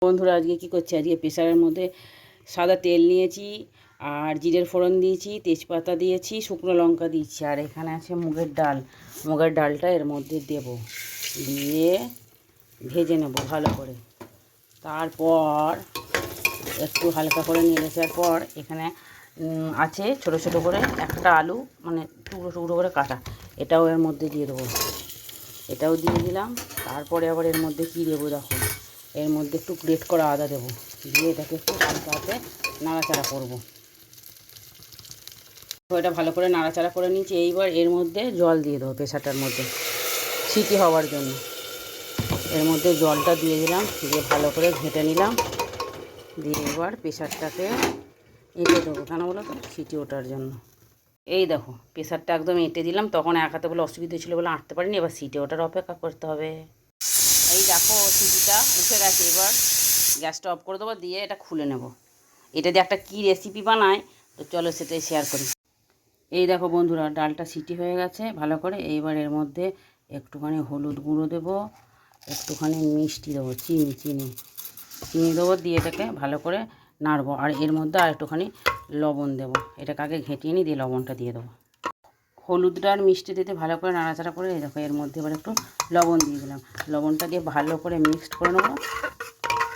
বন্ধুরা আজকে কি করছি, আজকে প্রেসারের মধ্যে সাদা তেল নিয়েছি আর জিরের ফোড়ন দিয়েছি, তেজপাতা দিয়েছি, শুকনো লঙ্কা দিয়েছি, আর এখানে আছে মুগের ডাল। মুগের ডালটা এর মধ্যে দেব, দিয়ে ভেজে নেব ভালো করে। তারপর একটু হালকা করে নেড়েচার পর এখানে আছে ছোট ছোট করে একটা আলু, মানে টুকরো টুকরো করে কাটা, এটাও এর মধ্যে দিয়ে দেবো। এটাও দিয়ে দিলাম। তারপরে আবার এর মধ্যে কী দেবো দেখো, এর মধ্যে একটু গ্রেট করা আদা দেবো, দিয়ে এটাকে একটু হালকা হাতে নাড়াচাড়া করবো। তো এটা ভালো করে নাড়াচাড়া করে নিয়েছি। এইবার এর মধ্যে জল দিয়ে দেবো, প্রেসারটার মধ্যে সিটি হওয়ার জন্য। এর মধ্যে জলটা দিয়ে দিলাম, দিয়ে ভালো করে ঘেঁটে নিলাম, দিয়ে এবার প্রেসারটাকে এঁটে দেবো। কেন বলো তো, সিটি ওঠার জন্য। এই দেখো প্রেসারটা একদম এঁটে দিলাম, তখন এক হাতে বলে অসুবিধা ছিল বলে আঁটতে পারিনি, এবার সিটি ওঠার অপেক্ষা করতে হবে। এই দেখো সিটিটা উঠে গেছে, এবার গ্যাসটা অফ করে দেবো, দিয়ে এটা খুলে নেব। এটা দিয়ে একটা কী রেসিপি বানায়, তো চলো সেটাই শেয়ার করি। এই দেখো বন্ধুরা, ডালটা সিটি হয়ে গেছে ভালো করে। এইবার এর মধ্যে একটুখানি হলুদ গুঁড়ো দেবো, একটুখানি মিষ্টি দেবো, চিনি চিনি চিনি দেবো, দিয়ে এটাকে ভালো করে নাড়বো। আর এর মধ্যে আর একটুখানি লবণ দেবো, এটাকে আগে ঘেঁটিয়ে নিই, দিয়ে লবণটা দিয়ে দেবো। হলুদটা আর মিষ্টি দিতে ভালো করে নাড়াচাড়া করে এই দেখো এর মধ্যে এবার একটু লবণ দিয়ে দিলাম। লবণটা দিয়ে ভালো করে মিক্সড করে নেবো,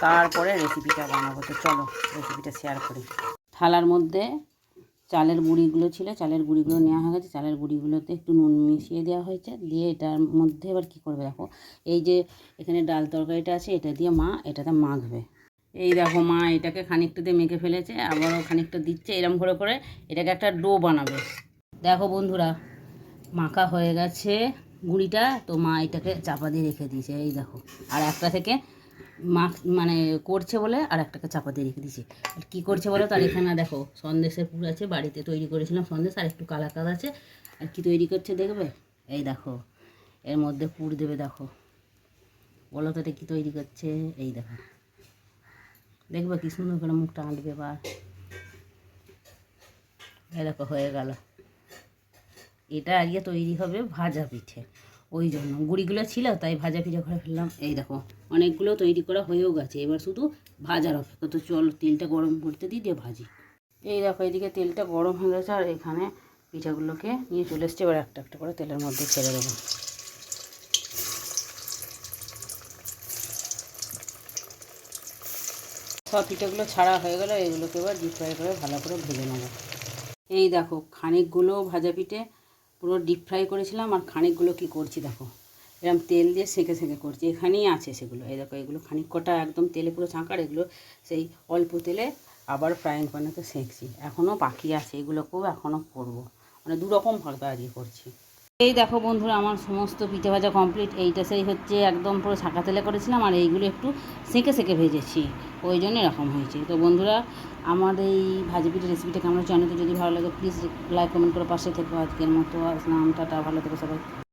তারপরে রেসিপিটা বানাবো। তো চলো রেসিপিটা শেয়ার করি। থালার মধ্যে চালের গুঁড়িগুলো ছিল, চালের গুঁড়িগুলো নেওয়া হয়ে গেছে, চালের গুঁড়িগুলোতে একটু নুন মিশিয়ে দেওয়া হয়েছে। দিয়ে এটার মধ্যে এবার কী করবে দেখো, এই যে এখানে ডাল তরকারিটা আছে, এটা দিয়ে মা এটাতে মাখবে। এই দেখো মা এটাকে খানিকটা দিয়ে মেখে ফেলেছে, আবারও খানিকটা দিচ্ছে, এরম করে করে এটাকে একটা ডো বানাবে। দেখো বন্ধুরা মাখা হয়ে গেছে গুঁড়িটা, তো মা এটাকে চাপা দিয়ে রেখে দিয়েছে। এই দেখো আর একটা থেকে মানে করছে বলে আর একটাকে চাপা দিয়ে রেখে দিয়েছি। আর কী করছে বলো, তার এখানে দেখো সন্দেশের পুর আছে, বাড়িতে তৈরি করেছিলাম সন্দেশ, আর একটু কালাকাদ আছে। আর কি তৈরি করছে দেখবে, এই দেখো এর মধ্যে পুর দেবে। দেখো বলো তো এটা কী তৈরি করছে, এই দেখো দেখবে কী সুন্দর করে মুখটা আঁটবে। এবার এই দেখো হয়ে গেল। এটা আজকে তৈরি হবে ভাজা পিঠে, ওই জন্য গুঁড়িগুলো ছিল তাই ভাজা পিঠে করে ফেললাম। এই দেখো অনেকগুলো তৈরি করা হয়েও গেছে, এবার শুধু ভাজার অপেক্ষা। তো চলো তেলটা গরম করতে দিই, দিয়ে ভাজি। এই দেখো এদিকে তেলটা গরম হয়ে গেছে, আর এখানে পিঠাগুলোকে নিয়ে চলে এসছে। এবার একটা একটা করে তেলের মধ্যে ছেড়ে দেবো। সব পিঠাগুলো ছাড়া হয়ে গেলো, এগুলোকে এবার ডিপ ফ্রাই করে ভালো করে ভেজে নেবো। এই দেখো খানিকগুলো ভাজা পিঠে পুরো ডিপ ফ্রাই করেছিলাম, আর খানিকগুলো কি করছি দেখো এরকম তেল দিয়ে সেঁকে সেঁকে করছি। এখানেই আছে সেগুলো, এই দেখো এগুলো খানিক কটা একদম তেলে পুরো ছাঁকার, এগুলো সেই অল্প তেলে আবার ফ্রাইং প্যানেতে সেঁকছি। এখনও বাকি আছে, এগুলোকেও এখনও করবো, মানে দুরকমভাবে আজকে করছি। এই দেখো বন্ধুরা আমার সমস্ত পিঠে ভাজা কমপ্লিট। এইটা সেই হচ্ছে একদম পুরো ছাঁকা তেলে করেছিলাম, আর এইগুলো একটু সেঁকে সেঁকে ভেজেছি, ওই জন্য এরকম হয়েছে। তো বন্ধুরা আমার এই ভাজি পিঠে রেসিপিটা কেমন চ্যানেলতে যদি ভালো লাগে প্লিজ লাইক কমেন্ট করে পাশে থেকো। আজকের মতো আসলাম, টাটা, ভালো থেকো সবাই।